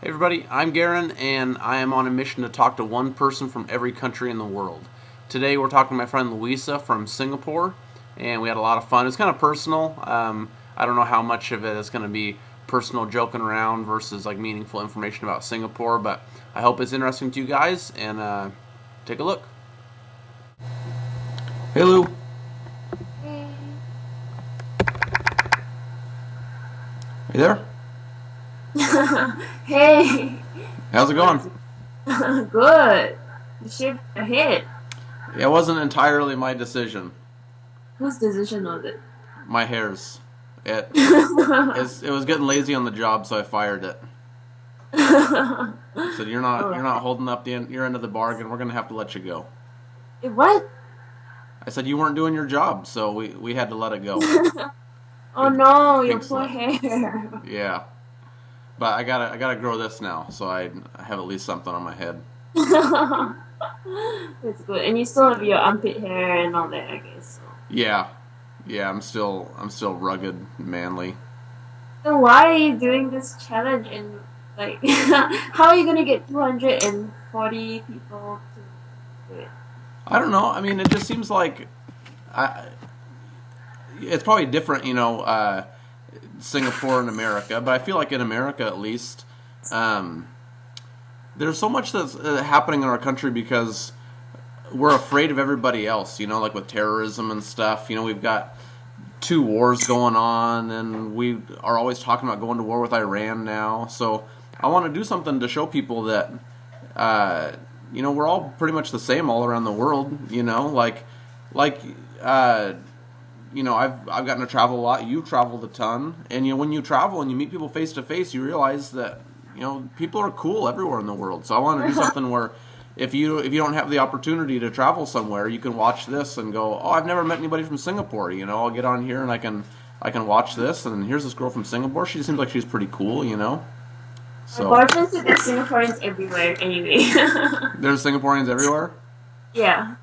Hey everybody, I'm Garen, and I am on a mission to talk to one person from every country in the world. Today we're talking to my friend Louisa from Singapore, and we had a lot of fun. It's kind of personal. I don't know how much of it is going to be personal joking around versus like meaningful information about Singapore, but I hope it's interesting to you guys, and take a look. Hey Lou. You there? Hey, How's it going? good. You shaved your head. Yeah, it wasn't entirely my decision. Whose decision was it? My hair's. It was getting lazy on the job, so I fired it. Said you're not holding up your end of the bargain. We're gonna have to let you go. What? I said you weren't doing your job, so we had to let it go. Oh no, your Pink poor slip. hair. Yeah, but I gotta grow this now, so I have at least something on my head. That's good. And you still have your armpit hair and all that, I guess. Yeah, I'm still rugged, manly. So why are you doing this challenge and like how are you gonna get 240 people to do it? I don't know. I mean, it just seems like it's probably different, Singapore and America, but I feel like in America at least, there's so much that's happening in our country because we're afraid of everybody else, like with terrorism and stuff. We've got two wars going on, and we are always talking about going to war with Iran now. So I want to do something to show people that, we're all pretty much the same all around the world, I've gotten to travel a lot. You've traveled a ton, and when you travel and you meet people face to face, you realize that people are cool everywhere in the world. So I want to do something where if you don't have the opportunity to travel somewhere, you can watch this and go, oh, I've never met anybody from Singapore. I'll get on here and I can watch this, and here's this girl from Singapore. She seems like she's pretty cool. So My boyfriend said there's Singaporeans everywhere anyway. there's Singaporeans everywhere. Yeah.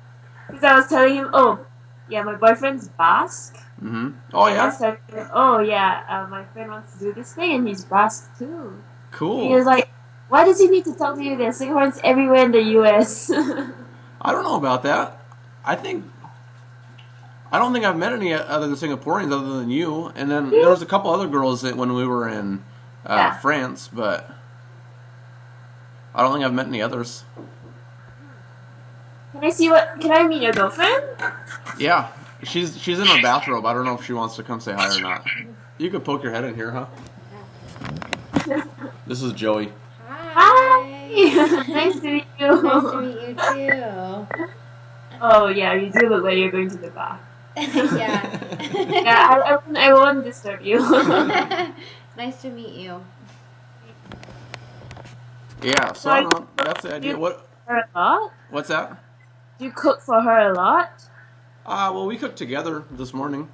Because I was telling him, oh, yeah, my boyfriend's Basque. Mm-hmm. Oh I yeah. was telling him, oh yeah, my friend wants to do this thing and he's Basque too. Cool. He was like, why does he need to tell you there's Singaporeans everywhere in the US? I don't know about that. I don't think I've met any other Singaporeans other than you. And then there was a couple other girls when we were in France, but I don't think I've met any others. Can I meet your girlfriend? Yeah, she's in her bathrobe. I don't know if she wants to come say hi or not. You could poke your head in here, huh? This is Joey. Hi! Nice to meet you. Nice to meet you too. Oh yeah, you do look like you're going to the bath. Yeah. Yeah, I won't disturb you. Nice to meet you. Yeah, so I don't know. That's the idea. Her a lot? What's that? Do you cook for her a lot? Well, we cooked together this morning.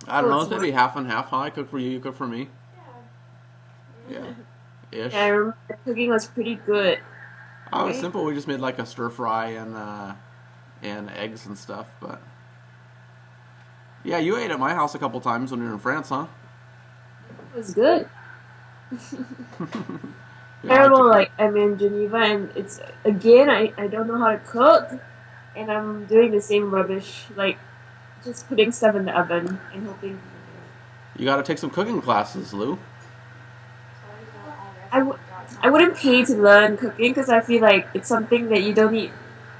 I don't know. It's maybe half and half, huh? I cook for you, you cook for me. Yeah. Ish. Yeah, I remember the cooking was pretty good. Oh, it was simple. We just made like a stir fry and eggs and stuff. But yeah, you ate at my house a couple times when we were in France, huh? It was good. Yeah, Terrible, like I'm in Geneva and it's again I don't know how to cook and I'm doing the same rubbish, like just putting stuff in the oven and hoping. You got to take some cooking classes, Lou. I wouldn't pay to learn cooking because I feel like it's something that you don't need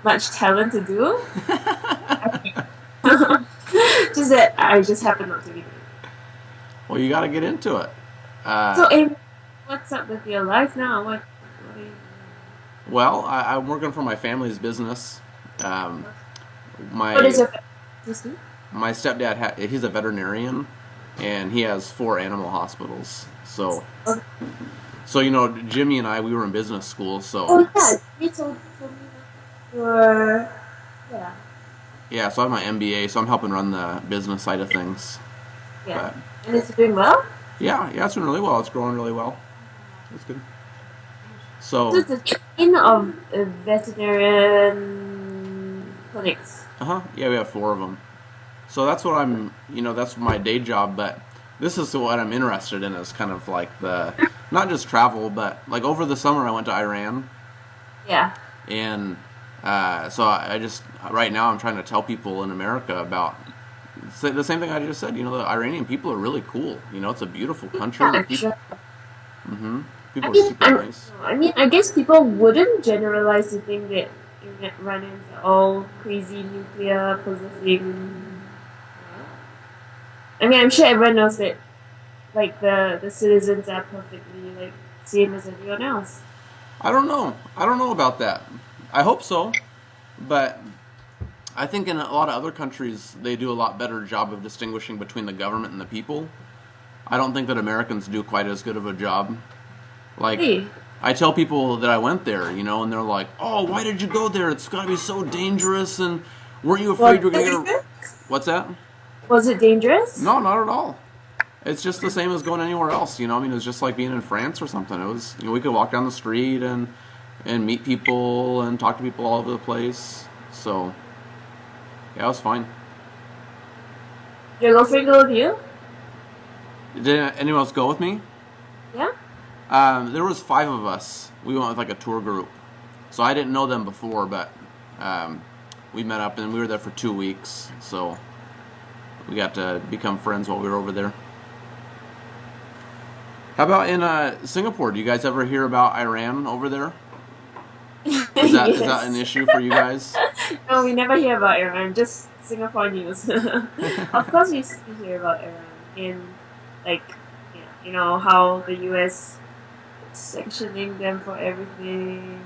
much talent to do. Just that I just happen not to be good. Well, you got to get into it. So, Amy, what's up with your life now? What are you... Well, I'm working for my family's business. What is your business? My stepdad, he's a veterinarian, and he has 4 animal hospitals. So, Jimmy and I, we were in business school, so... Oh, yeah, you told me that you were... Yeah. Yeah, so I have my MBA, so I'm helping run the business side of things. Yeah. But, And it's doing well? yeah, it's doing really well. It's growing really well. It's good. So it's a chain of veterinarian clinics. Yeah, we have 4 of them. So that's what I'm, that's my day job. But this is what I'm interested in, is kind of like the not just travel, but like over the summer I went to Iran, Yeah. and so I just right now I'm trying to tell people in America about the same thing I just said. The Iranian people are really cool. It's a beautiful country. Yeah, The people, sure. hmm I people are mean, super nice. I guess people wouldn't generalize to think that Iranians are all crazy nuclear possessing. I mean, I'm sure everyone knows that, like the citizens are perfectly like same as everyone else. I don't know. I don't know about that. I hope so, but I think in a lot of other countries they do a lot better job of distinguishing between the government and the people. I don't think that Americans do quite as good of a job. Like, Hey, I tell people that I went there, and they're like, "Oh, why did you go there? It's got to be so dangerous, and weren't you afraid you were going to get a..." What's that? was it dangerous? No, not at all. It's just the same as going anywhere else, I mean, it was just like being in France or something. It was, we could walk down the street and meet people and talk to people all over the place. So, yeah, it was fine. Your girlfriend go with you? Did anyone else go with me? Yeah. There was 5 of us. We went with like a tour group. So I didn't know them before, but we met up and we were there for 2 weeks. So we got to become friends while we were over there. How about in Singapore? Do you guys ever hear about Iran over there? Is that Yes. is that an issue for you guys? No, we never hear about Iran. Just Singapore news. Of course, we hear about Iran in like, how the U.S. is sanctioning them for everything.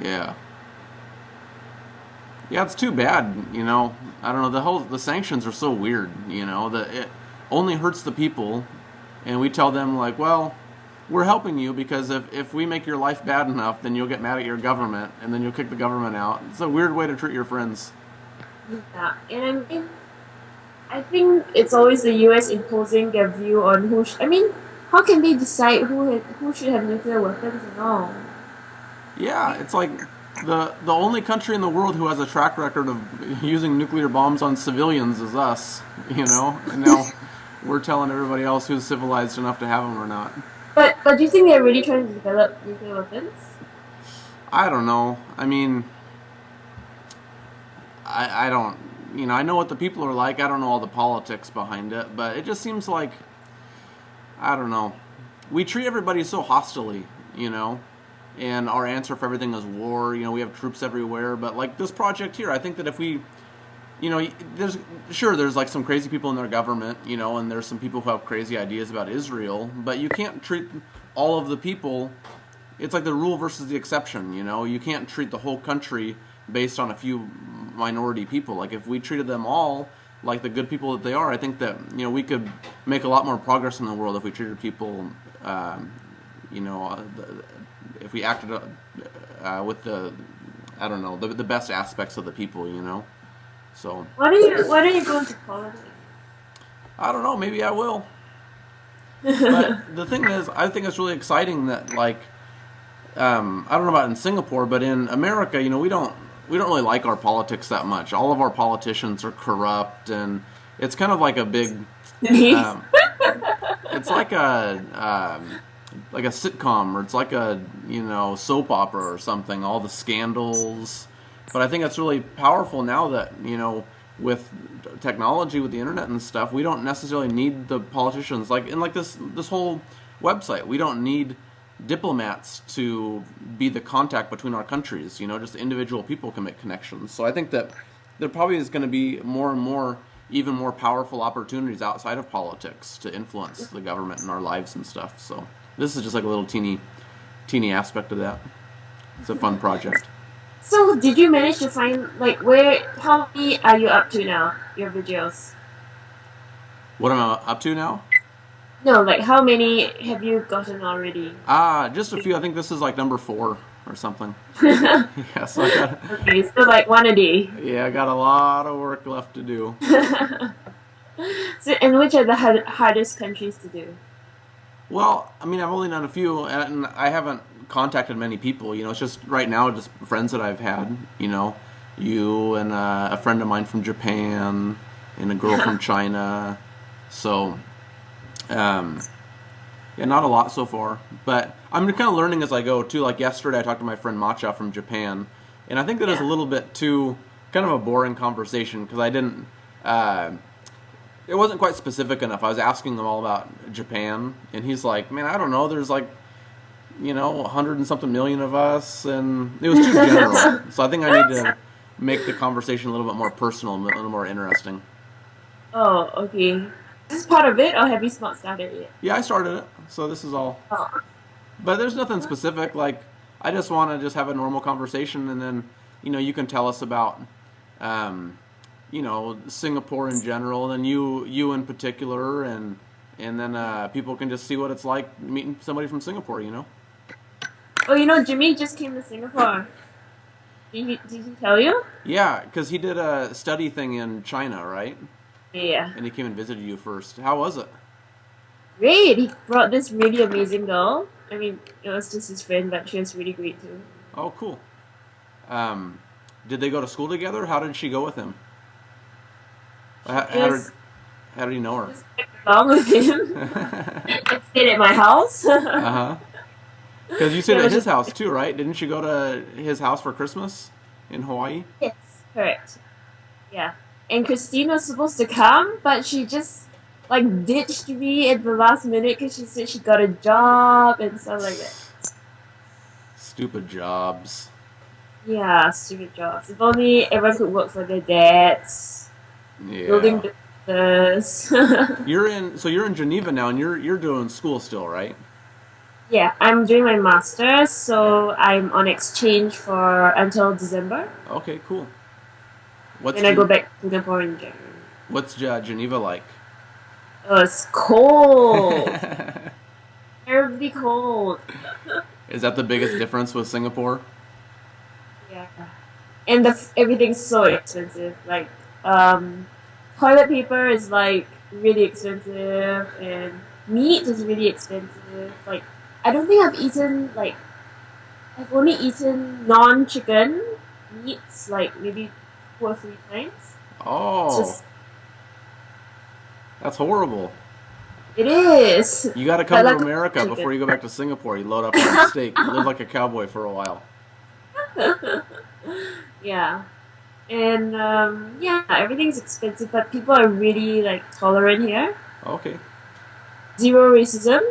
Yeah. Yeah, it's too bad, I don't know, the sanctions are so weird, that it only hurts the people, and we tell them like, well, we're helping you because if we make your life bad enough, then you'll get mad at your government, and then you'll kick the government out. It's a weird way to treat your friends. Yeah, and I think it's always the U.S. imposing their view on who. How can they decide who should have nuclear weapons and all? Yeah, it's like the only country in the world who has a track record of using nuclear bombs on civilians is us, and now we're telling everybody else who's civilized enough to have them or not. But do you think they're really trying to develop nuclear weapons? I don't know. I mean, I don't, I know what the people are like. I don't know all the politics behind it, but it just seems like, I don't know. We treat everybody so hostilely, and our answer for everything is war. We have troops everywhere, but like this project here, I think that if we, there's like some crazy people in their government, and there's some people who have crazy ideas about Israel, but you can't treat all of the people. It's like the rule versus the exception, You can't treat the whole country based on a few minority people. Like if we treated them all like the good people that they are, I think that we could make a lot more progress in the world if we treated people, if we acted with the best aspects of the people, So Why don't you go into politics? I don't know. Maybe I will. But the thing is, I think it's really exciting that like I don't know about in Singapore, but in America, we don't really like our politics that much. All of our politicians are corrupt, and it's kind of like a big. It's like a sitcom, or it's like a soap opera or something. All the scandals, but I think it's really powerful now that with technology, with the internet and stuff, we don't necessarily need the politicians. Like in like this whole website, we don't need diplomats to be the contact between our countries. Just individual people can make connections. So I think that there probably is going to be more and more, even more powerful opportunities outside of politics to influence the government in our lives and stuff. So this is just like a little teeny aspect of that. It's a fun project. So did you manage to find how many are you up to now? Your videos? What am I up to now? No, how many have you gotten already? Just a few. I think this is like number 4 or something. Yeah, so I got. Okay, so one a day. Yeah, I got a lot of work left to do. So, and which are the hardest countries to do? Well, I mean, I've only done a few, and I haven't contacted many people. It's just right now just friends that I've had. You and a friend of mine from Japan, and a girl from China. So, Yeah, not a lot so far, but I'm kind of learning as I go too. Like yesterday, I talked to my friend Matcha from Japan, and I think that is a Yeah. little bit too kind of a boring conversation because I didn't. Uh, it wasn't quite specific enough. I was asking him all about Japan, and he's like, "Man, I don't know. There's like 100 and something million of us," and it was too general. So I think I need to make the conversation a little bit more personal, a little more interesting. Oh, okay. Is this part of it, or have you not started yet? Yeah, I started it, so this is all. Oh, But there's nothing specific. Like I just want to just have a normal conversation, and then you can tell us about Singapore in general, and you in particular, and then people can just see what it's like meeting somebody from Singapore. oh, Jimmy just came to Singapore. Did he tell you? Yeah, because he did a study thing in China, right? Yeah. And he came and visited you first. How was it? Great. He brought this really amazing girl. I mean, it was just his friend, but she was really great too. Oh, cool. Did they go to school together? How did she go with him? Just How did you know her? just went along with him and stayed at my house. Uh-huh. Because you stayed It at was his just- house too, right? Didn't you go to his house for Christmas in Hawaii? Yes, correct. Yeah. And Christine was supposed to come, but she just ditched me at the last minute because she said she got a job and stuff like that. Stupid jobs. Yeah, stupid jobs. If only everyone could work for their dads, building Yeah. business. You're in Geneva now, and you're doing school still, right? Yeah, I'm doing my master's, so I'm on exchange for until December. Okay, cool. What's Then I go back to Singapore in January. What's Geneva like? Oh, it's cold. Terribly cold. Is that the biggest difference with Singapore? Yeah. And everything's so expensive. Toilet paper is really expensive, and meat is really expensive. I don't think I've only eaten non-chicken meats maybe 2 or 3 times. Oh, Just that's horrible. it is. You got to I come to like America chicken. before you go back to Singapore. You load up on steak. Live like a cowboy for a while. Yeah. And everything's expensive, but people are really tolerant here. Okay. Zero racism,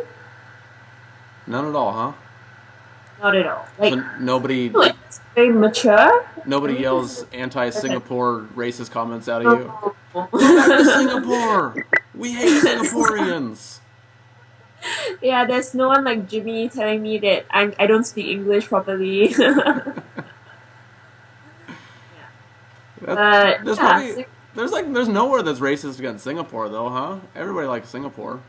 None at all, huh? not at all. So nobody It's very mature. yells anti-Singapore racist comments out of you. Oh. Go back to Singapore. We hate Singaporeans. Yeah, there's no one like Jimmy telling me that I don't speak English properly. There's yeah, probably there's nowhere that's racist against Singapore though, huh? Everybody likes Singapore.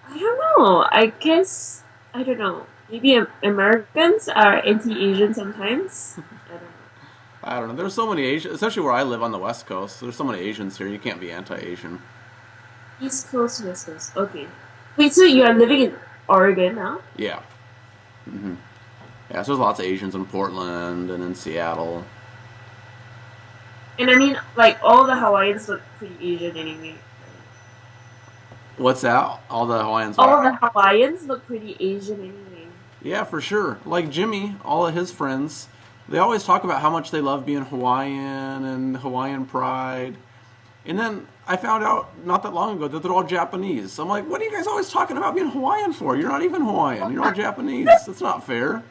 I don't know. I guess I don't know. Maybe Americans are anti-Asian sometimes. I don't know. I don't know. There's so many Asians, especially where I live on the West Coast. There's so many Asians here. You can't be anti-Asian. East Coast, West Coast. Okay. Wait, so you are living in Oregon now? Yeah. Yeah. So there's lots of Asians in Portland and in Seattle. And I mean, all the Hawaiians look pretty Asian anyway. What's that? All the Hawaiians. All the Hawaiians look pretty Asian anyway. Yeah, for sure. Like Jimmy, all of his friends, they always talk about how much they love being Hawaiian and Hawaiian pride. And then I found out not that long ago that they're all Japanese. So I'm like, what are you guys always talking about being Hawaiian for? You're not even Hawaiian. You're all Japanese. That's not fair.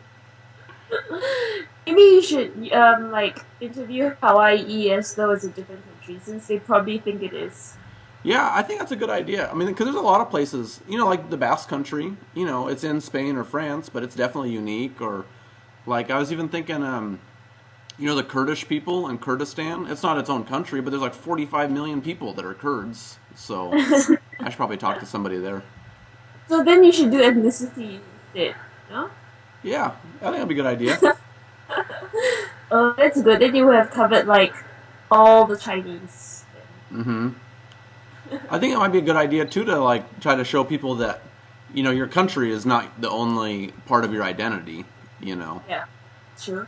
Maybe you should interview Hawaii as though it's a different country, since they probably think it is. Yeah, I think that's a good idea. I mean, because there's a lot of places, like the Basque Country, it's in Spain or France, but it's definitely unique. Or, I was even thinking, the Kurdish people in Kurdistan, it's not its own country, but there's 45 million people that are Kurds. So I should probably talk to somebody there. So then you should do ethnicity instead, no? Yeah, I think that'd be a good idea. Oh, that's good. Then you would have covered all the Chinese. I think it might be a good idea too to try to show people that your country is not the only part of your identity. Yeah, sure.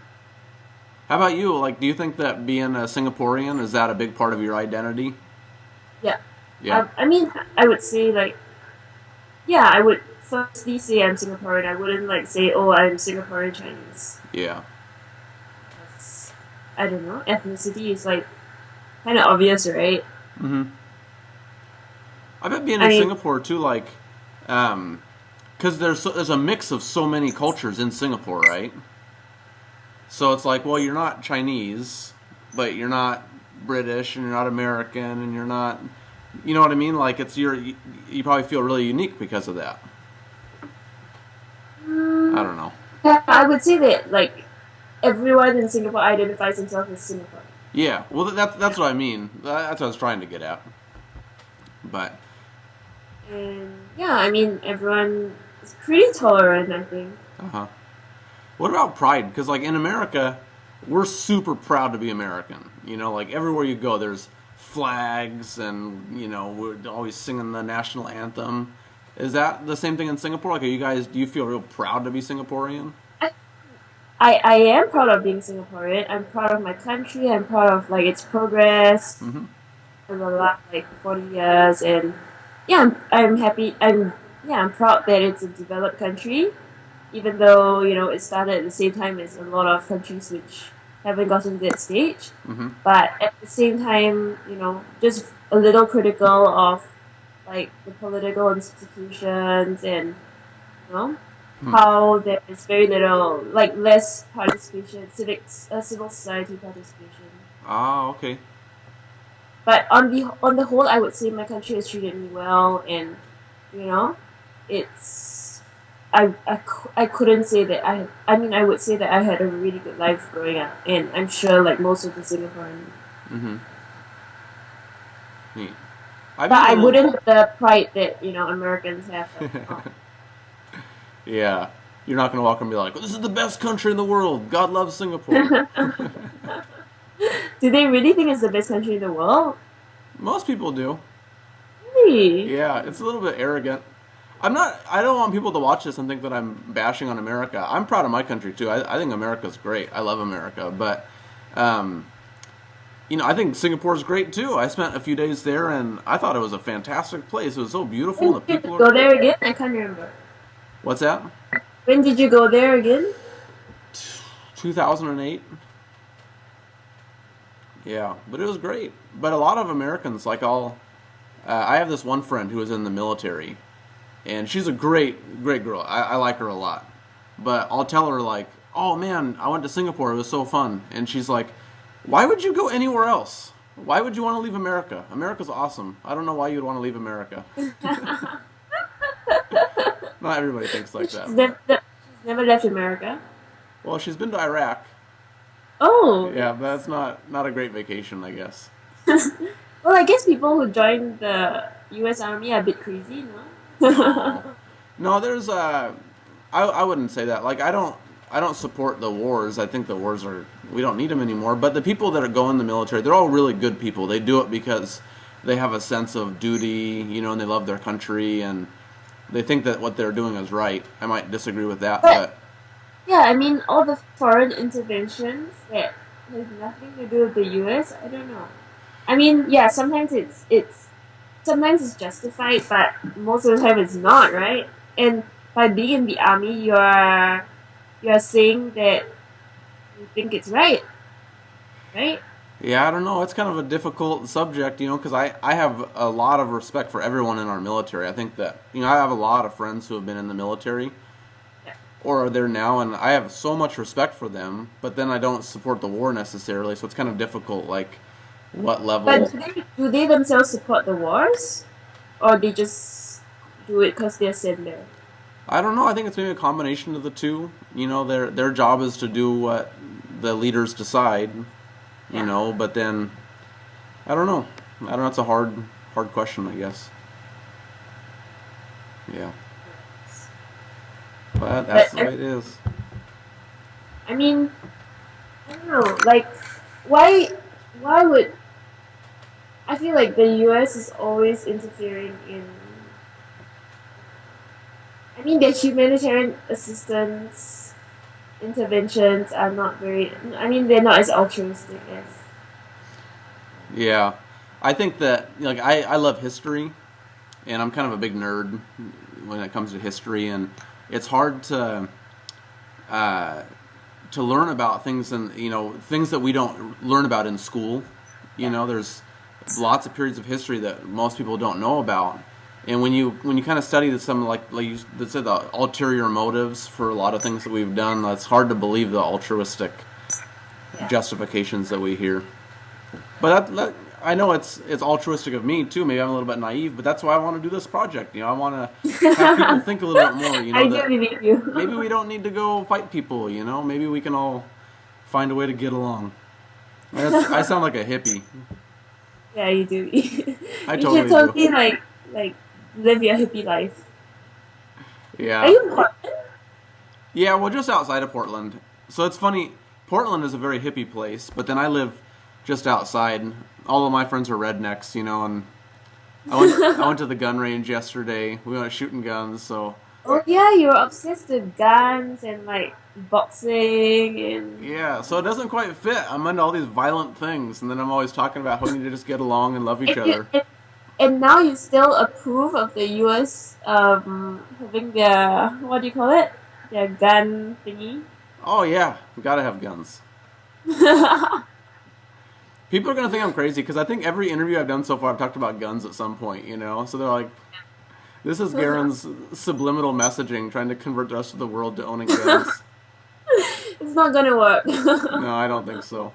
How about you? Do you think that being a Singaporean is that a big part of your identity? Yeah. Yeah. I mean, I would say I would firstly say I'm Singaporean. I wouldn't like say, oh, I'm Singaporean Chinese. Yeah. Because, I don't know, ethnicity is like kind of obvious, right? Mm-hmm. I bet being I in mean, Singapore too, like, because there's a mix of so many cultures in Singapore, right? So it's like, well, you're not Chinese, but you're not British, and you're not American, and you're not, you know what I mean? Like, you probably feel really unique because of that. I don't know. yeah, I would say that like everyone in Singapore identifies themselves as Singaporean. Yeah, well, that's what I mean. That's what I was trying to get at. But And yeah, I mean, everyone is pretty tolerant, I think. uh-huh. What about pride? Because like in America, we're super proud to be American. You know, like everywhere you go, there's flags, and you know we're always singing the national anthem. Is that the same thing in Singapore? Like, do you feel real proud to be Singaporean? I am proud of being Singaporean. I'm proud of my country. I'm proud of like its progress Mm-hmm. for the last like 40 years, and yeah, I'm happy. I'm proud that it's a developed country, even though it started at the same time as a lot of countries which haven't gotten to that stage. Mm-hmm. But at the same time, just a little critical of like the political institutions and how there is very little, like less participation, civil society participation. Ah, okay. But on the whole, I would say my country has treated me well, and you know, it's I couldn't say that I mean I would say that I had a really good life growing up, and I'm sure like most of the Singaporeans. Mm-hmm. Neat. But I wouldn't have the pride that Americans have. Yeah. You're not going to walk and be like, this is the best country in the world. God loves Singapore. Do they really think it's the best country in the world? Most people do. Really? Yeah, it's a little bit arrogant. I don't want people to watch this and think that I'm bashing on America. I'm proud of my country too. I think America's great. I love America. But, I think Singapore's great too. I spent a few days there and I thought it was a fantastic place. It was so beautiful. When did you go there again? I can't remember. What's that? When did you go there again? 2008. Yeah, but it was great. But a lot of Americans, like I have this one friend who was in the military, and she's a great, great girl. I like her a lot. But I'll tell her like, oh man, I went to Singapore. It was so fun. And she's like, why would you go anywhere else? Why would you want to leave America? America's awesome. I don't know why you'd want to leave America. Not everybody thinks like that. She's never left America. Well, she's been to Iraq. Oh. Yeah, but that's not a great vacation, I guess. Well, I guess people who join the U.S. Army are a bit crazy, no? No, there's I wouldn't say that. Like I don't support the wars. I think the wars we don't need them anymore. But the people that go in the military, they're all really good people. They do it because they have a sense of duty, and they love their country, and they think that what they're doing is right. I might disagree with that, but yeah, I mean, all the foreign interventions that have nothing to do with the U.S., I don't know. I mean, yeah, sometimes it's justified, but most of the time it's not, right? And by being in the army, you're saying that you think it's right? yeah, I don't know. It's kind of a difficult subject, because I have a lot of respect for everyone in our military. I think that, I have a lot of friends who have been in the military or are there now, and I have so much respect for them, but then I don't support the war necessarily, so it's kind of difficult, like, what level... But do they themselves support the wars? Or they just do it because they're sent there? I don't know. I think it's maybe a combination of the two. Their job is to do what the leaders decide, but then... I don't know. It's a hard question, I guess. Yeah. But that's the way it is. I mean, I don't know, like, why would... I feel like the US is always interfering in... I mean, their humanitarian assistance interventions are not very... I mean, they're not as altruistic as... Yeah. I think that, like, I love history, and I'm kind of a big nerd, when it comes to history, and it's hard to learn about things, and things that we don't learn about in school. There's lots of periods of history that most people don't know about, and when you kind of study some like you said, the ulterior motives for a lot of things that we've done, it's hard to believe the altruistic justifications that we hear. But I know it's altruistic of me too. Maybe I'm a little bit naive, but that's why I want to do this project. I want to have people think a little bit more. I do believe you. Maybe we don't need to go fight people. Maybe we can all find a way to get along. I sound like a hippie. Yeah, you do. I you totally should totally do. like live your hippie life. Yeah. Are you in Portland? Yeah, well, just outside of Portland. So it's funny. Portland is a very hippie place, but then I live just outside. All of my friends are rednecks, and I went to the gun range yesterday. We went shooting guns, so. Oh yeah, you're obsessed with guns and like boxing and. Yeah, so it doesn't quite fit. I'm into all these violent things, and then I'm always talking about how we need to just get along and love each other. And now you still approve of the U.S. Having their, what do you call it? Their gun thingy. Oh yeah, we gotta have guns. People are going to think I'm crazy because I think every interview I've done so far I've talked about guns at some point, So they're like, this is Garen's subliminal messaging trying to convert the rest of the world to owning guns. It's not going to work. No, I don't think so.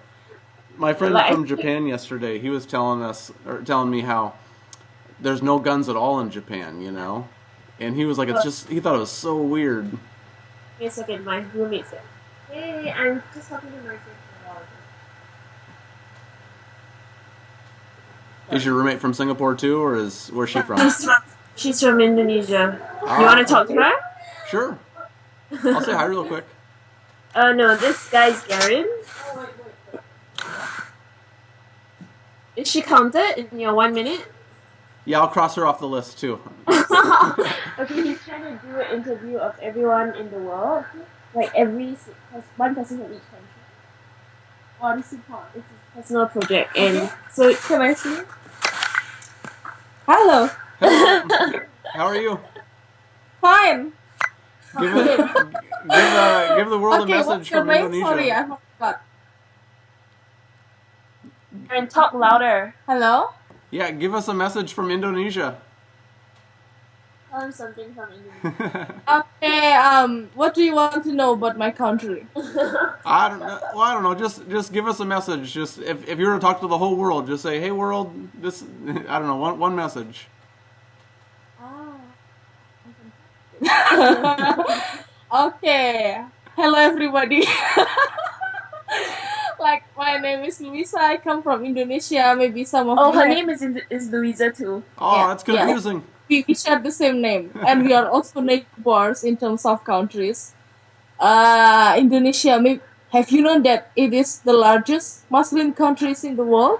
My friend from Japan yesterday, he was telling me how there's no guns at all in Japan, And he was like, he thought it was so weird. Wait a second, my roommate said, hey, I'm just talking to my friend. Is your roommate from Singapore too, or where's she from? She's from Indonesia. You want to talk to her? Sure. I'll say hi real quick. No, this guy's Garen. Is she counted in your 1 minute? Yeah, I'll cross her off the list too. Okay, he's trying to do an interview of everyone in the world. Like one person from each country. Oh, this is a personal project. And so, can I see? Hello. Hello. How are you? Fine. Give the world a message from Indonesia. Sorry, I forgot. And talk louder. Hello? Yeah, give us a message from Indonesia. Tell him something from Indonesia. Okay, what do you want to know about my country? I don't know. Well, I don't know. Just give us a message. Just if you were to talk to the whole world, just say, "Hey, world." This I don't know. One message. Okay. Hello, everybody. Like, my name is Louisa. I come from Indonesia. Maybe some of you. Her name is Louisa too. Oh, Yeah, that's confusing. We share the same name, and we are also neighbors in terms of countries. Indonesia. Have you known that it is the largest Muslim countries in the world?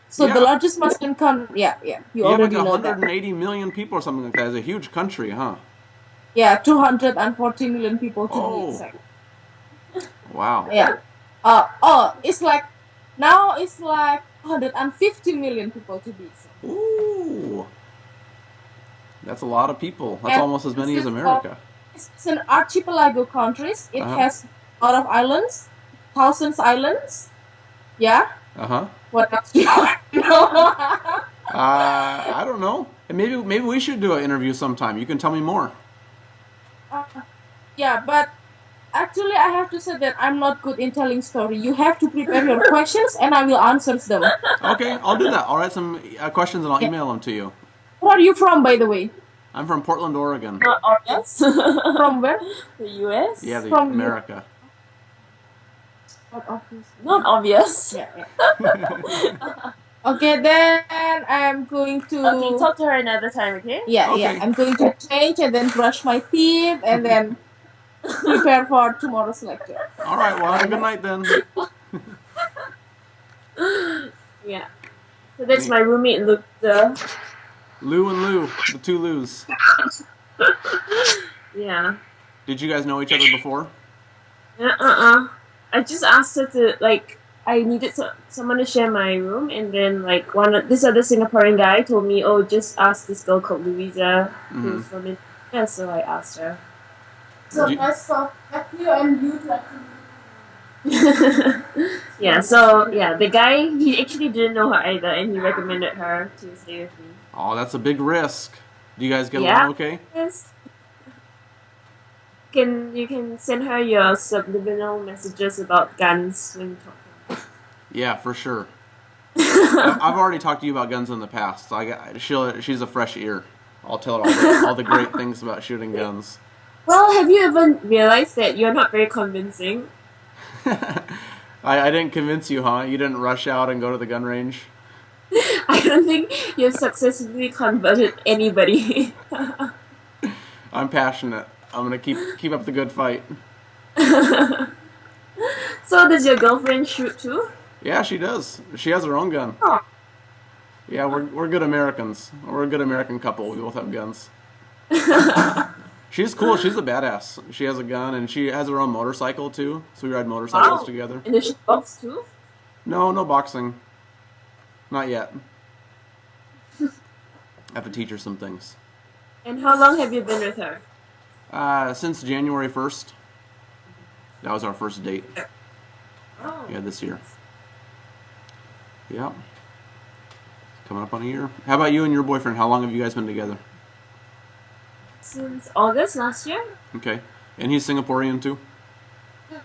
So Yeah. the largest Muslim country. Yeah. You You have already like know that. 180 million people or something like that. It's a huge country, huh? Yeah, 240 million people to Oh. be exact. Wow. Yeah. It's like 150 million people to be exact. Ooh. That's a lot of people. That's And almost as many this as is America. It's an archipelago countries. It has a lot of islands, thousands islands. Yeah. Uh-huh. What else do you want to know? I don't know. And maybe we should do an interview sometime. You can tell me more. Yeah, but actually, I have to say that I'm not good in telling story. You have to prepare your questions, and I will answer them. Okay, I'll do that. I'll write some questions and I'll email them to you. Where are you from, by the way? I'm from Portland, Oregon. Not obvious. From where? The US? Yeah, From America. Not obvious. Not obvious. Yeah. Okay, then I'm going to. Okay, talk to her another time, okay? Yeah. Okay. I'm going to change and then brush my teeth and then prepare for tomorrow's lecture. All right, well, have a good night then. Yeah. So that's my roommate, Luke. Lou and Lou, the two Lou's. Yeah. Did you guys know each other before? I just asked her to, like, I needed someone to share my room, and then, like, this other Singaporean guy told me, oh, just ask this girl called Louisa, who's from Yeah, so I asked her. So Do you- nice of Matthew and you like Yeah, so yeah, the guy he actually didn't know her either, and he recommended her to stay with me. Oh, that's a big risk. Do you guys get Yeah, along okay? yes. You can send her your subliminal messages about guns when talking. Yeah, for sure. I've already talked to you about guns in the past. So she's a fresh ear. I'll tell her all the great things about shooting guns. Well, have you ever realized that you're not very convincing? I didn't convince you, huh? You didn't rush out and go to the gun range? I don't think you've successfully converted anybody. I'm passionate. I'm gonna keep up the good fight. So does your girlfriend shoot too? Yeah, she does. She has her own gun. Oh. Yeah, we're good Americans. We're a good American couple. We both have guns. She's cool. She's a badass. She has a gun and she has her own motorcycle too. So we ride motorcycles Wow. together. And does she box too? No boxing. Not yet. I have to teach her some things. And how long have you been with her? Since January 1st. That was our first date. Oh. Yeah, this year. Yeah. Coming up on a year. How about you and your boyfriend? How long have you guys been together? Since August last year? Okay. And he's Singaporean too?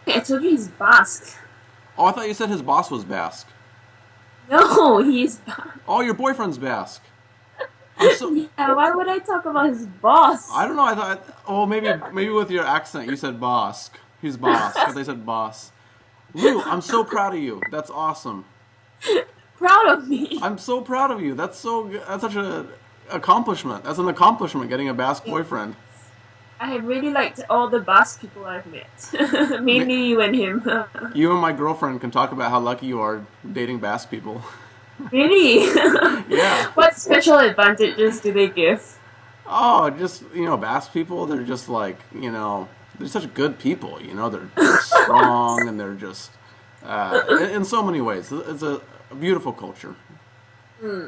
I told you he's Basque. Oh, I thought you said his boss was Basque. No, he's Basque. Oh, your boyfriend's Basque. I'm so... Yeah, why would I talk about his boss? I don't know. I thought... Oh, maybe with your accent you said Basque. He's boss, but they said boss. Lou, I'm so proud of you. That's awesome. Proud of me. I'm so proud of you. That's such a accomplishment. That's an accomplishment, getting a Basque boyfriend. I have really liked all the Basque people I've met. Mainly you and him. You and my girlfriend can talk about how lucky you are dating Basque people. Really? Yeah. What special advantages do they give? Oh, just, Basque people, they're just like, they're such good people, they're strong and they're just, in so many ways. It's a beautiful culture. Yeah.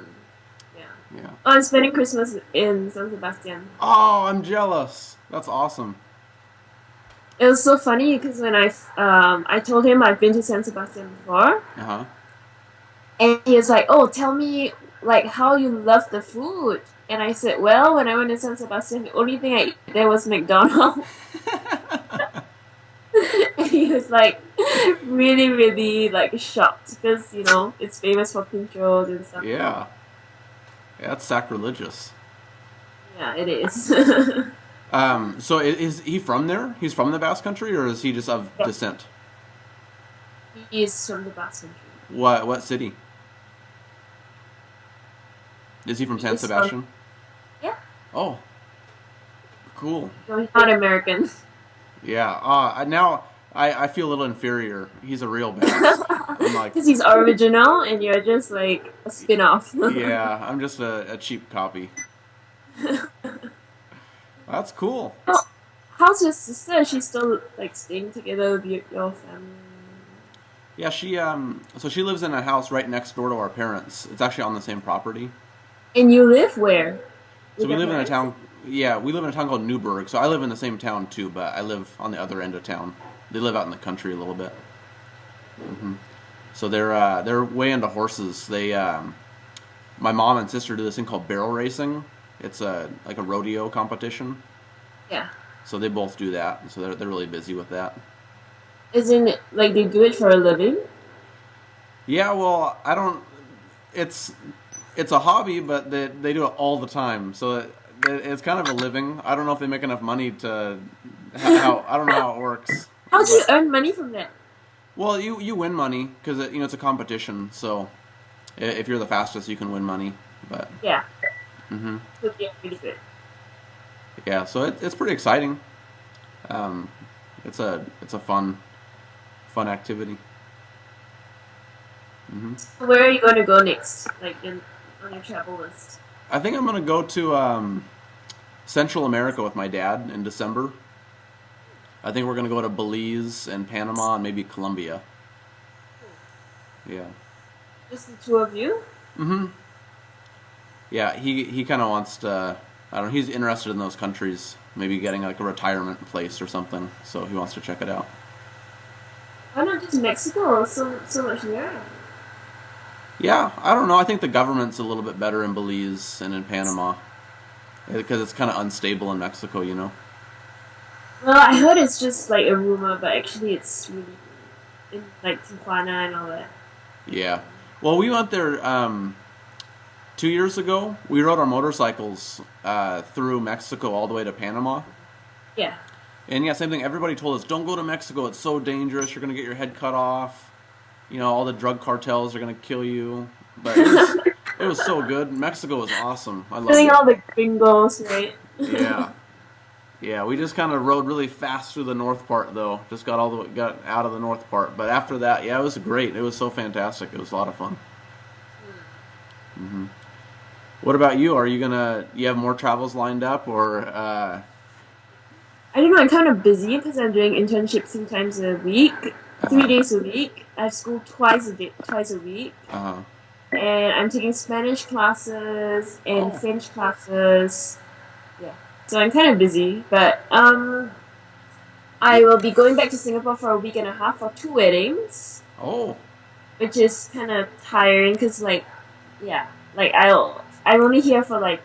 Yeah. Oh, I'm spending Christmas in San Sebastian. Oh, I'm jealous. That's awesome. It was so funny because when I told him I've been to San Sebastian before, Uh-huh. and he was like, "Oh, tell me like how you love the food." And I said, "Well, when I went to San Sebastian, the only thing I ate there was McDonald's." And he was like, really, really like shocked because it's famous for pinchos and stuff. Yeah. Yeah, that's sacrilegious. Yeah, it is. So is he from there? He's from the Basque Country, or is he just of descent? He is from the Basque Country. What city? Is he from San He's from- Sebastian? Yeah. Oh. Cool. No, he's not American. Yeah. Now I feel a little inferior. He's a real Basque. I'm like, Because he's original and you're just like a spin-off. yeah, I'm just a cheap copy. That's cool. How's your sister? Is she still like staying together with your family? Yeah, so she lives in a house right next door to our parents. It's actually on the same property. And you live where? So we With live in your a town. Yeah, we live in a town called Newburgh. So I live in the same town too, but I live on the other end of town. They live out in the country a little bit. So they're way into horses. My mom and sister do this thing called barrel racing. It's like a rodeo competition. Yeah. So they both do that. So they're really busy with that. Isn't it like they do it for a living? Yeah, well, I don't. It's a hobby, but they do it all the time. So it's kind of a living. I don't know if they make enough money to. I don't know how it works. How do you earn money from that? Well, you win money because it's a competition. So if you're the fastest, you can win money. But Yeah. hmm Could be really good. yeah, so it's pretty exciting. It's a fun activity. Where are you going to go next? Like on your travel list? I think I'm gonna go to Central America with my dad in December. I think we're gonna go to Belize and Panama and maybe Colombia. Yeah. Just the two of you? Yeah, he kind of wants to. I don't know. He's interested in those countries maybe getting like a retirement place or something. So he wants to check it out. Why not just Mexico? So much nearer. Yeah, I don't know. I think the government's a little bit better in Belize and in Panama because it's kind of unstable in Mexico, you know. Well, I heard it's just like a rumor, but actually it's really good. In like Tijuana and all that. Yeah. Well, we went there 2 years ago. We rode our motorcycles through Mexico all the way to Panama. Yeah. And yeah, same thing. Everybody told us, don't go to Mexico. It's so dangerous. You're going to get your head cut off. You know, all the drug cartels are going to kill you. But it was so good. Mexico was awesome. I loved Killing it. all the gringos, right? Yeah. Yeah, we just kind of rode really fast through the north part, though. Just got out of the north part. But after that, yeah, it was great. It was so fantastic. It was a lot of fun. Hmm. What about you? Are you have more travels lined up, or? I don't know. I'm kind of busy because I'm doing internships 3 times a week, 3 days a week. I have school twice a week, and I'm taking Spanish classes and French classes. Yeah, so I'm kind of busy, but I will be going back to Singapore for a week and a half for 2 weddings. Oh. Which is kind of tiring because, like, yeah, like I'm only here for like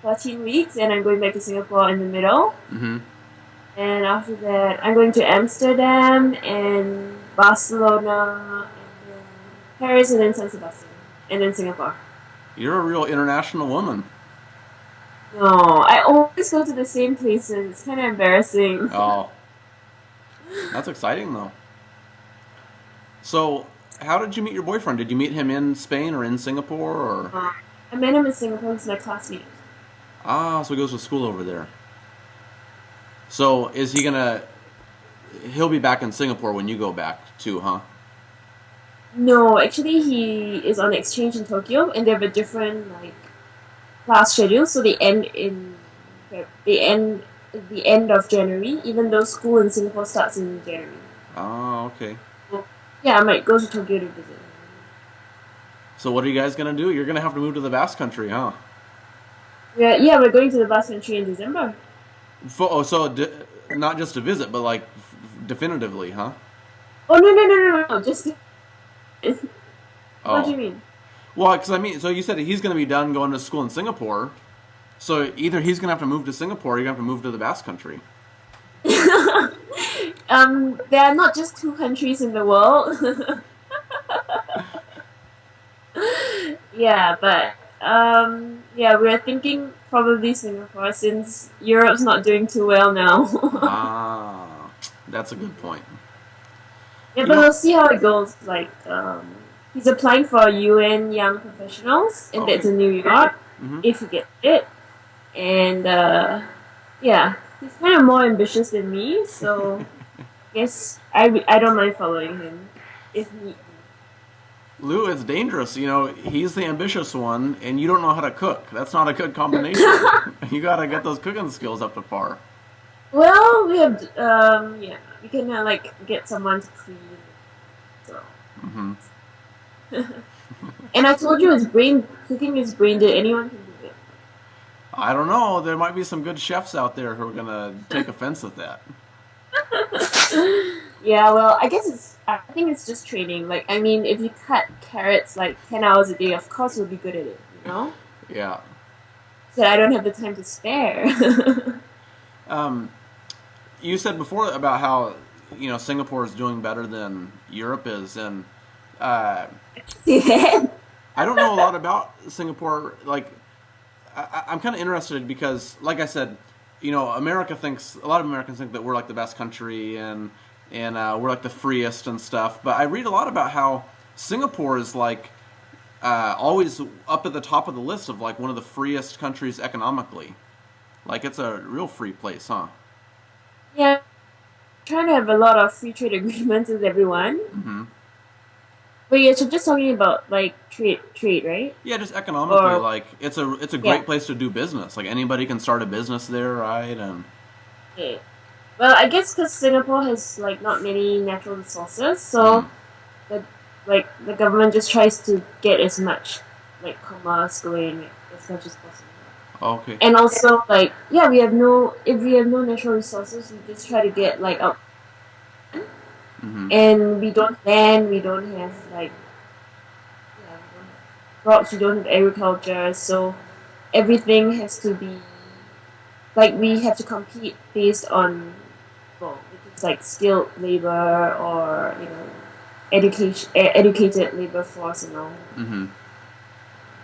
14 weeks, and I'm going back to Singapore in the middle. Mm-hmm. And after that, I'm going to Amsterdam and Barcelona and then Paris and then San Sebastian and then Singapore. You're a real international woman. No, I always go to the same places. It's kind of embarrassing. Oh. That's exciting, though. So, how did you meet your boyfriend? Did you meet him in Spain or in Singapore, or? I met him in Singapore. He's my classmate. Ah, so he goes to school over there. So, is he gonna... He'll be back in Singapore when you go back, too, huh? No, actually, he is on exchange in Tokyo, and they have a different, like, class schedule, so they end at the end of January, even though school in Singapore starts in January. Oh, okay. So, yeah, I might go to Tokyo to visit. So what are you guys gonna do? You're gonna have to move to the Basque Country, huh? Yeah, we're going to the Basque Country in December. Not just to visit, but like definitively, huh? Oh, no, just... What do you mean? Well, because I mean, so you said you going to be done going to school in Singapore. So either he's going to have to move to Singapore or you're going to have to move to the Basque Country. There are not just 2 countries in the world. Yeah, but yeah, we're thinking probably Singapore since Europe's not doing too well now. That's a good point. Yeah, but we'll see how it goes. Like, he's applying for UN Young Professionals, and that's in New York, if he gets it. And, yeah, he's kind of more ambitious than me, so I guess I don't mind following him if he... Lou, it's dangerous. You know, he's the ambitious one, and you don't know how to cook. That's not a good combination. You got to get those cooking skills up to par. Well, we have, yeah, we can, like, get someone to clean, so... Mm-hmm. And I told you cooking is brain dead. Anyone can do it. I don't know. There might be some good chefs out there who are going to take offense at that. Yeah, well, I think it's just training. Like, I mean, if you cut carrots like 10 hours a day, of course you'll be good at it, you know? Yeah. So I don't have the time to spare. You said before about how, you know, Singapore is doing better than Europe is, and See that? I don't know a lot about Singapore. Like, I'm kind of interested because, like I said, you know, a lot of Americans think that we're like the best country and we're like the freest and stuff. But I read a lot about how Singapore is like always up at the top of the list of like one of the freest countries economically. Like, it's a real free place, huh? Yeah. Trying to have a lot of free trade agreements with everyone. Mm-hmm. But yeah, so just talking about like trade, right? Yeah, just economically, like it's a great place to do business. Like, anybody can start a business there, right? And Okay. Well, I guess because Singapore has like not many natural resources, so the government just tries to get as much like commerce going as much as possible. Okay. And also, like, yeah, if we have no natural resources, we just try to get like up, Mm-hmm. and we don't land, we don't have like, yeah, we don't have crops, we don't have agriculture, so everything has to be like we have to compete based on, well, which is like skilled labor or educated labor force, Mm-hmm.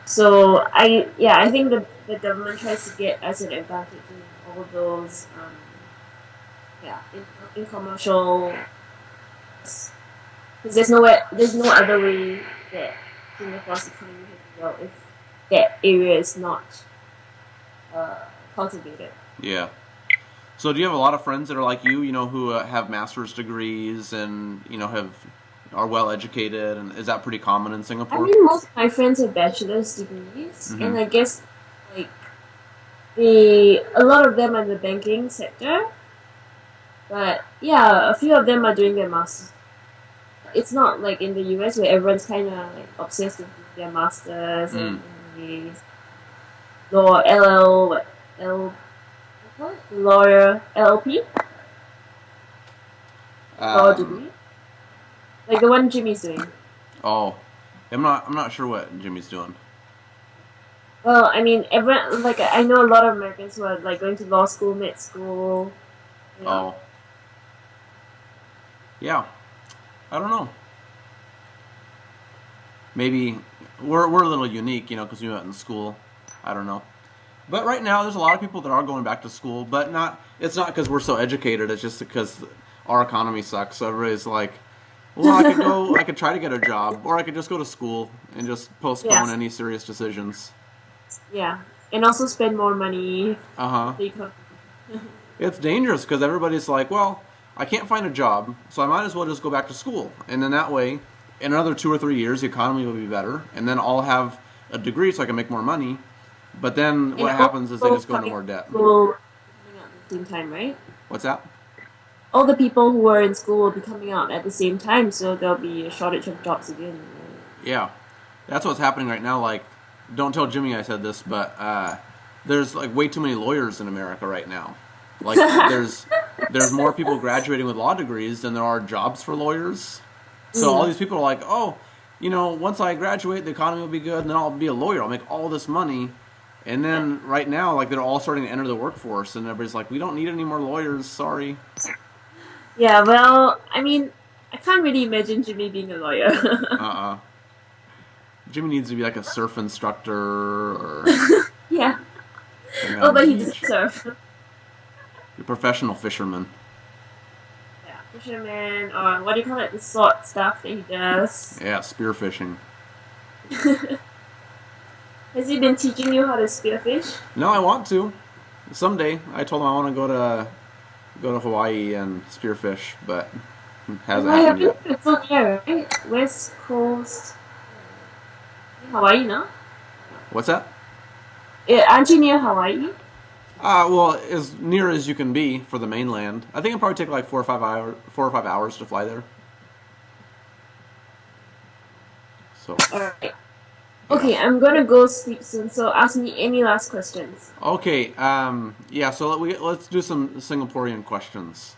So I think the government tries to get us an advantage in all those yeah in commercial, because there's no other way that Singapore's economy can grow if that area is not uh, cultivated. Yeah. So do you have a lot of friends that are like you know, who have master's degrees and are well educated, and is that pretty common in I Singapore? mean, most of my friends have bachelor's degrees, Mm-hmm. and I guess like a lot of them are in the banking sector, but yeah, a few of them are doing their masters. It's not like in the US where everyone's kind of like obsessed with their masters Mm. and the law LL what L what lawyer LLP law Um, degree, like the one Jimmy's doing. oh, I'm not sure what Jimmy's doing. Well, I mean, everyone, like I know a lot of Americans who are like going to law school, med school. Oh, yeah. I don't know. Maybe we're a little unique, because we went in school. I don't know. But right now, there's a lot of people that are going back to school, but it's not because we're so educated. It's just because our economy sucks. So everybody's like, well, I could try to get a job, or I could just go to school and just postpone Yes. any serious decisions. Yeah, and also spend more money. Uh-huh. Because It's dangerous because everybody's like, well, I can't find a job, so I might as well just go back to school. And then that way, in another 2 or 3 years, the economy will be better, and then I'll have a degree so I can make more money. But then what happens is they just go into more debt. School coming out at the same time, right? What's that? All the people who are in school will be coming out at the same time, so there'll be a shortage of jobs again. Yeah, that's what's happening right now. Like, don't tell Jimmy I said this, but there's like way too many lawyers in America right now. Like, there's more people graduating with law degrees than there are jobs for lawyers. So all these people are like, oh, once I graduate, the economy will be good, and then I'll be a lawyer. I'll make all this money. And then right now, like, they're all starting to enter the workforce, and everybody's like, we don't need any more lawyers. Sorry. Yeah, well, I mean, I can't really imagine Jimmy being a lawyer. Jimmy needs to be like a surf instructor or Yeah. hang out Oh, on but the he beach. does surf. A professional fisherman. Yeah, fisherman, or what do you call it? The salt stuff that he does. Yeah, spearfishing. Has he been teaching you how to spearfish? No, I want to. Someday. I told him I want to go to Hawaii and spearfish, but it hasn't happened yet. It's so near, right? West Coast. Hawaii, no? What's that? Aren't you near Hawaii? Well, as near as you can be for the mainland. I think it'll probably take like 4 or 5 hours to fly there. So. Alright. Okay, I'm gonna go sleep soon, so ask me any last questions. Okay. Yeah. So let's do some Singaporean questions.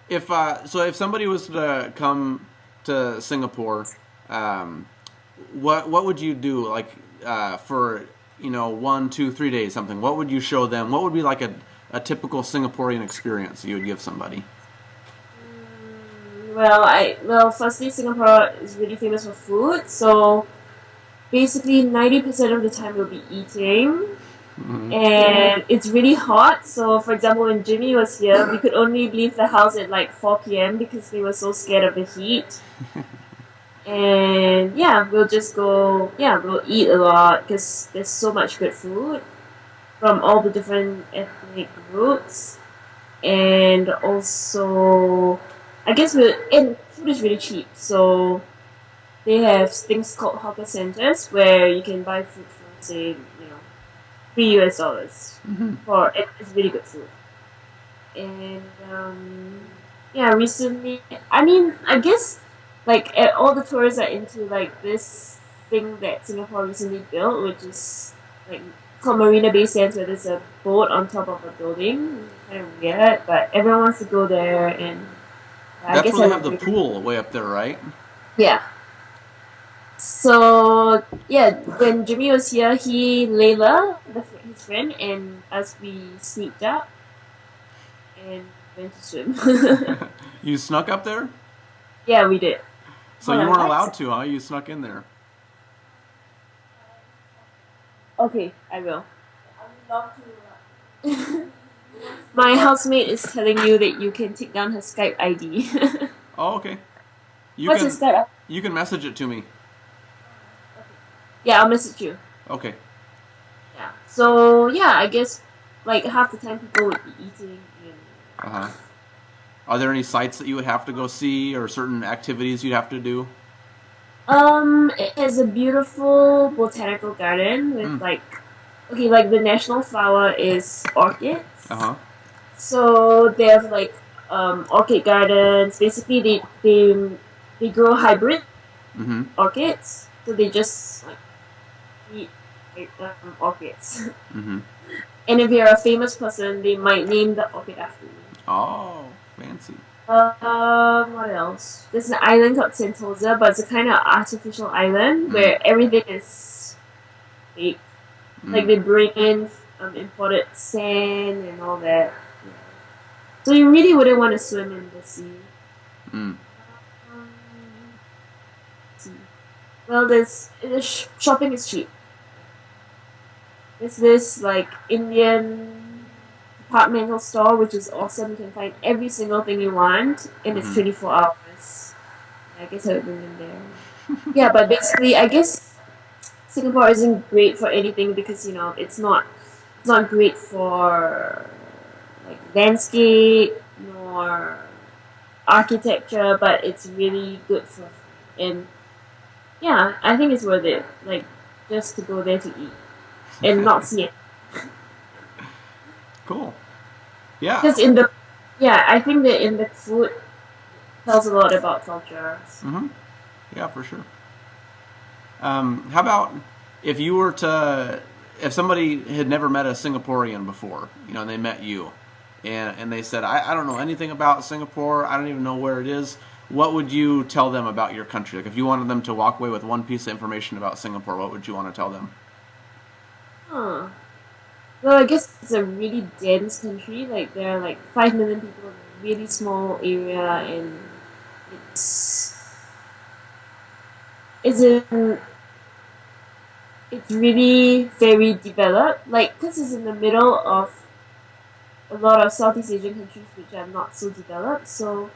If somebody was to come to Singapore, what would you do? Like for 1, 2, 3 days, something. What would you show them? What would be like a typical Singaporean experience you would give somebody? Well, firstly, Singapore is really famous for food, so basically 90% of the time we'll be eating. Mm-hmm. And it's really hot, so for example, when Jimmy was here, we could only leave the house at like 4 p.m. because we were so scared of the heat. And yeah, we'll eat a lot because there's so much good food from all the different ethnic groups. And also, I guess and food is really cheap, so they have things called hawker centers where you can buy food for, say, $3 for it's really good food. And recently, I mean, I guess like all the tourists are into like this thing that Singapore recently built, which is like called Marina Bay Sands, where there's a boat on top of a building. Kind of weird, but everyone wants to go there, and I That's guess where I they have would the bring- pool way up there, right? Yeah. So yeah, when Jimmy was here, Layla, his friend, and us, we sneaked up and went to swim. You snuck up there? Yeah, we did. So Hold you on, weren't what? allowed to, huh? You snuck in there. Okay, I will. My housemate is telling you that you can take down her Skype ID. Oh, okay. You What's can your Skype? you can message it to me. Yeah, I'll message you. Okay. Yeah. So yeah, I guess like half the time people would be eating and Uh-huh. Are there any sites that you would have to go see or certain activities you'd have to do? it has a beautiful botanical garden with like the national flower is orchids. Uh-huh. So they have like orchid gardens. Basically they grow hybrid Mm-hmm. orchids. So they just like eat orchids. Mm-hmm. And if you're a famous person, they might name the orchid after you. Oh, fancy. What else? There's an island called Sentosa, but it's a kind of artificial island where everything is fake. Like they bring in imported sand and all that. Yeah. So you really wouldn't want to swim in the sea. Mm. Let's see. Well, shopping is cheap. There's this like Indian departmental store which is awesome. You can find every single thing you want, and it's 24 hours. I guess I would bring them there. Yeah, but basically, I guess Singapore isn't great for anything because it's not great for like landscape nor architecture, but it's really good for and yeah, I think it's worth it. Like just to go there to eat and not see it. Cool. Yeah. Because I think that in the food tells a lot about culture. Mm-hmm. Yeah, for sure. How about if somebody had never met a Singaporean before, and they met you, and they said, I don't know anything about Singapore, I don't even know where it is, what would you tell them about your country? Like if you wanted them to walk away with one piece of information about Singapore, what would you want to tell them? Huh. Well, I guess it's a really dense country. Like there are like 5 million people in a really small area, and it's really very developed. Like because it's in the middle of a lot of Southeast Asian countries which are not so developed. So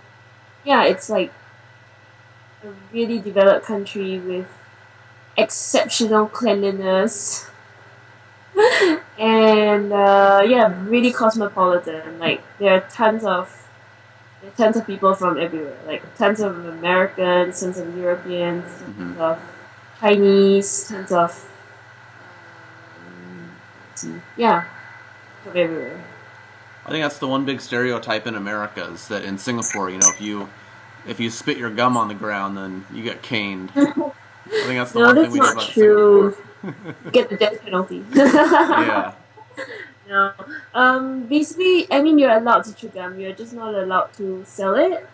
yeah, it's like a really developed country with exceptional cleanliness. And really cosmopolitan. Like there are tons of people from everywhere. Like tons of Americans, tons of Europeans, tons of Chinese, tons of from everywhere. I think that's the one big stereotype in America is that in Singapore, if you spit your gum on the ground, then you get caned. I think that's the one thing we know about true. Singapore. Get the death penalty. Yeah. No. Basically, I mean, you're allowed to chew gum. You're just not allowed to sell it.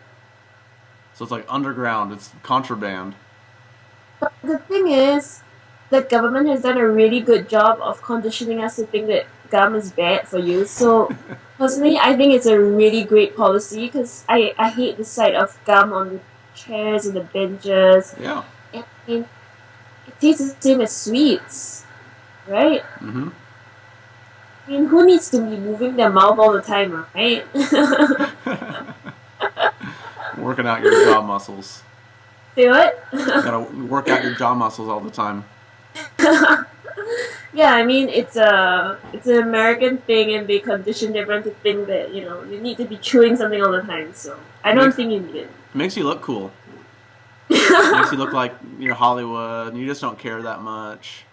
So it's like underground. It's contraband. But the thing is, the government has done a really good job of conditioning us to think that gum is bad for you. So, personally, I think it's a really great policy because I hate the sight of gum on the chairs and the benches. Yeah. And it tastes the same as sweets, right? Mm-hmm. I mean, who needs to be moving their mouth all the time, right? Working out your jaw muscles. Say what? You gotta work out your jaw muscles all the time. Yeah, I mean it's an American thing, and they condition everyone to think that you need to be chewing something all the time. So I don't think you need it. It makes you look cool. It makes you look like you're Hollywood, and you just don't care that much.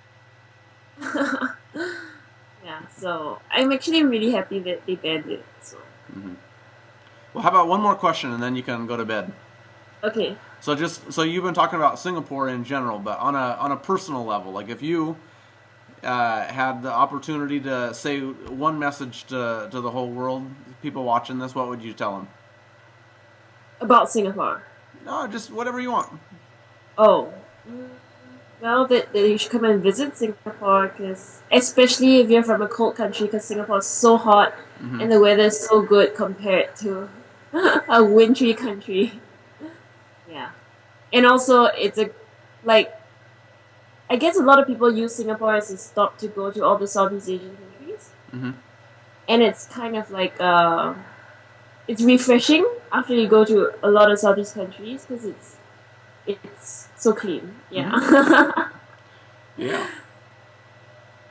Yeah, so I'm actually really happy that they banned it. So. Mm-hmm. Well, how about one more question, and then you can go to bed. Okay. So you've been talking about Singapore in general, but on a personal level, like if you had the opportunity to say one message to the whole world, people watching this, what would you tell them? About Singapore. No, just whatever you want. Oh, well, that you should come and visit Singapore, because especially if you're from a cold country, because Singapore is so hot and the weather is so good compared to a wintry country. Yeah, and also it's like I guess a lot of people use Singapore as a stop to go to all the Southeast Asian countries, and it's kind of like it's refreshing after you go to a lot of Southeast countries, because it's so clean. Yeah. Yeah.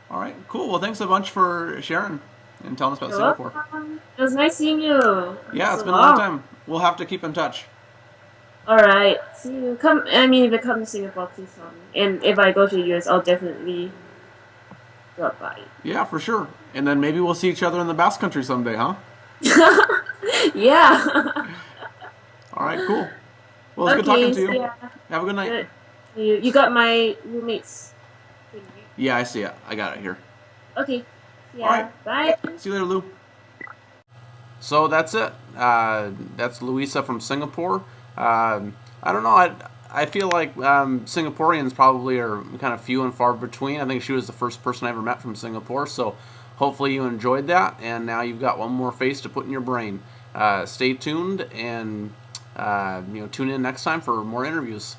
All right, cool. Well, thanks a bunch for sharing and telling us about You're Singapore. welcome. It was nice seeing you. Yeah, it's So been a long time. We'll have to keep in touch. All right. See you. Come. I mean, if you come to Singapore, please tell me. And if I go to the US, I'll definitely drop by. Yeah, for sure. And then maybe we'll see each other in the Basque Country someday, huh? Yeah. All right, cool. Well, it's good talking to you. see ya. Have a good night. Good. You got my roommate's thing, right? Yeah, I see it. I got it here. Okay. Yeah. All right. Bye. See you later, Lou. So that's it. That's Louisa from Singapore. I don't know. I feel like Singaporeans probably are kind of few and far between. I think she was the first person I ever met from Singapore. So hopefully you enjoyed that. And now you've got one more face to put in your brain. Stay tuned and tune in next time for more interviews.